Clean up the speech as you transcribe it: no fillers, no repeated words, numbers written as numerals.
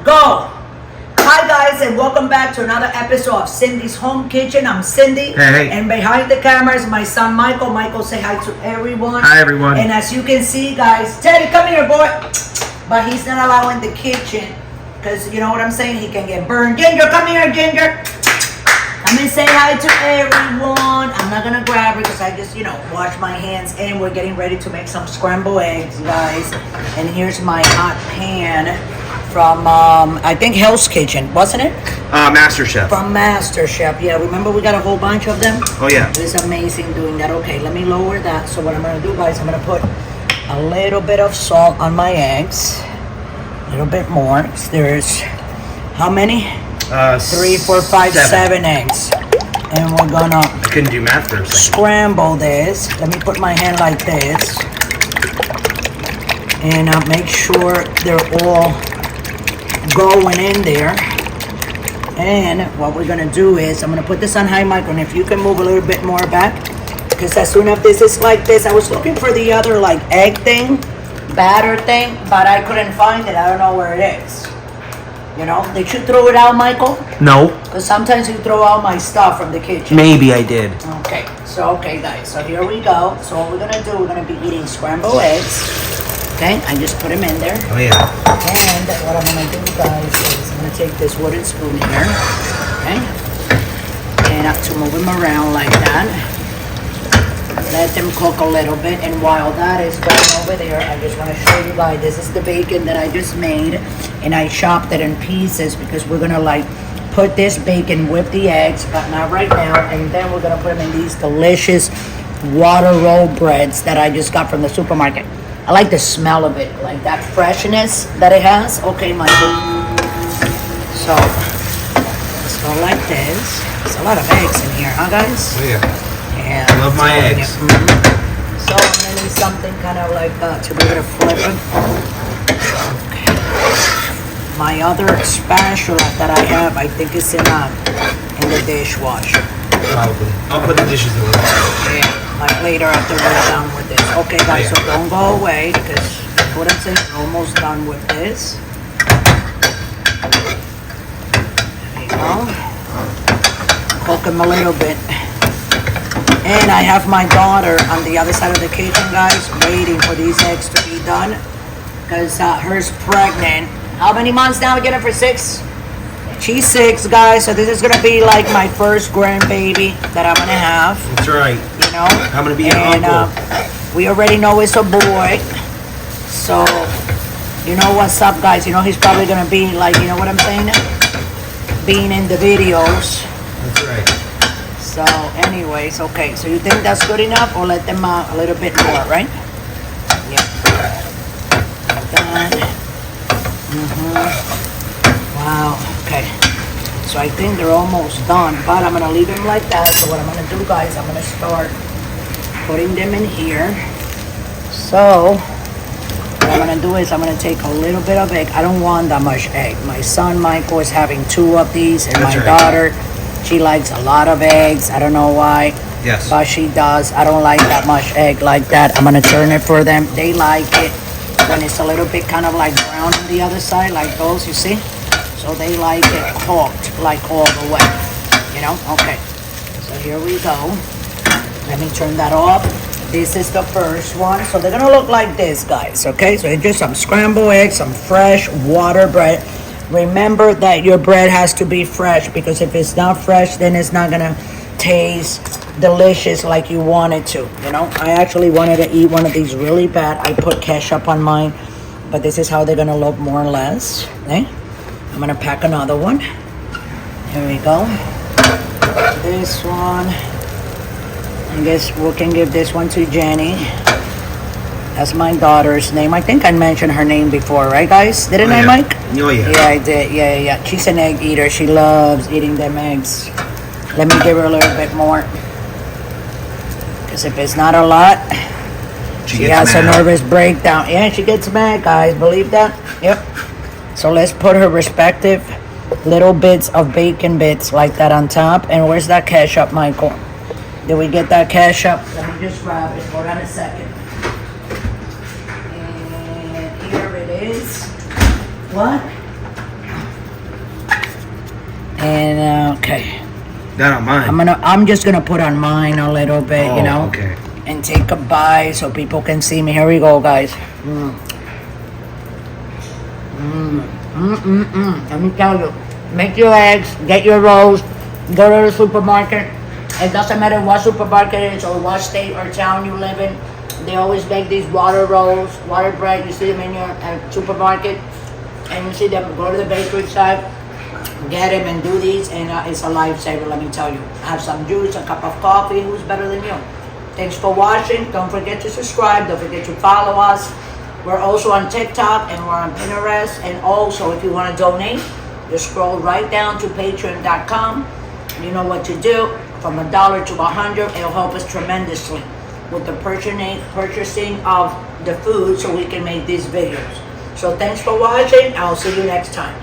Go! Hi guys, and welcome back to another episode of Cindy's Home Kitchen. I'm Cindy. Hey. And behind the camera is my son Michael. Michael, say hi to everyone. Hi everyone. And as you can see, guys, Teddy, come here, boy. But he's not allowed in the kitchen because you know what I'm saying? He can get burned. Ginger, come here, Ginger. I'm gonna say hi to everyone. I'm not gonna grab her because I just, wash my hands, and we're getting ready to make some scrambled eggs, guys. And here's my hot pan from, I think Hell's Kitchen, wasn't it? Master Chef. From Master Chef, yeah. Remember we got a whole bunch of them? Oh yeah. It's amazing doing that. Okay, let me lower that. So what I'm gonna do, guys, I'm gonna put a little bit of salt on my eggs. A little bit more. There's, how many? 3, 4, 5, 7 eggs. And we're gonna I couldn't do math for a second. scramble this. Let me put my hand like this. And make sure they're all going in there. And what we're gonna do is, I'm gonna put this on high micro, and if you can move a little bit more back, because as soon as this is like this, I was looking for the other like egg thing, batter thing, but I couldn't find it. I don't know where it is. Did you throw it out, Michael? No. Because sometimes you throw out my stuff from the kitchen. Maybe I did. Okay, okay guys, so here we go. So what we're gonna do, we're gonna be eating scrambled eggs. Okay, I just put them in there. Oh yeah. And what I'm gonna do, guys, is I'm gonna take this wooden spoon here, okay? And I have to move them around like that. Let them cook a little bit, and while that is going over there, I just want to show you guys, this is the bacon that I just made, and I chopped it in pieces because we're gonna put this bacon with the eggs, but not right now, and then we're gonna put them in these delicious water roll breads that I just got from the supermarket. I like the smell of it, like that freshness that it has. Okay, Michael. So let's go like this. There's a lot of eggs in here, huh, guys? Oh yeah. Yeah. I love my eggs. So I'm gonna need something kind of like to be able to flip it. Okay. My other spatula that I have, I think is in the dishwasher. Probably. I'll put the dishes away. Yeah, like later after we're done with this. Okay, guys, so don't go away because what I'm saying, we're almost done with this. There you go. Cook them a little bit. And I have my daughter on the other side of the kitchen, guys, waiting for these eggs to be done. Because her's pregnant. How many months now? We're getting for 6? She's 6, guys. So this is going to be like my first grandbaby that I'm going to have. That's right. I'm going to be an uncle. We already know it's a boy. So, you know what's up, guys. He's probably going to be like, you know what I'm saying? Being in the videos. That's right. So anyways, okay, so you think that's good enough, or let them out a little bit more, right? Yeah. Done. Wow, okay. So I think they're almost done, but I'm gonna leave them like that. So what I'm gonna do, guys, I'm gonna start putting them in here. So what I'm gonna do is I'm gonna take a little bit of egg. I don't want that much egg. My son Michael is having 2 of these, and my daughter, she likes a lot of eggs. I don't know why. Yes. But she does. I don't like that much egg like that. I'm going to turn it for them. They like it when it's a little bit kind of like brown on the other side, like those, you see? So they like it cooked, like all the way. Okay. So here we go. Let me turn that off. This is the first one. So they're going to look like this, guys. Okay? So it's just some scrambled eggs, some fresh water bread. Remember that your bread has to be fresh, because if it's not fresh, then it's not gonna taste delicious like you want it to. I actually wanted to eat one of these really bad. I put ketchup on mine, but this is how they're gonna look more or less. Okay? I'm gonna pack another one. Here we go. This one. I guess we can give this one to Jenny. That's my daughter's name. I think I mentioned her name before, right, guys? Didn't I, Mike? Oh, yeah. Yeah, I did. Yeah. She's an egg eater. She loves eating them eggs. Let me give her a little bit more. Because if it's not a lot, she has a nervous breakdown. Yeah, she gets mad, guys. Believe that? Yep. So let's put her respective little bits of bacon bits like that on top. And where's that ketchup, Michael? Did we get that ketchup? Let me just grab it. Hold on a second. And here it is. What? And okay, Not on mine. I'm just gonna put on mine a little bit, you know, Okay. and take a bite so people can see me. Here we go, guys. Let me tell you, make your eggs, get your rolls, go to the supermarket. It doesn't matter what supermarket it is or what state or town you live in. They always make these water rolls, water bread. You see them in your supermarket, and you see them go to the bakery side, get them and do these, and it's a lifesaver. Let me tell you. Have some juice, a cup of coffee. Who's better than you? Thanks for watching. Don't forget to subscribe. Don't forget to follow us. We're also on TikTok and we're on Pinterest. And also, if you want to donate, just scroll right down to patreon.com. You know what to do. From $1 to $100, it'll help us tremendously with the purchasing of the food so we can make these videos. So thanks for watching. I'll see you next time.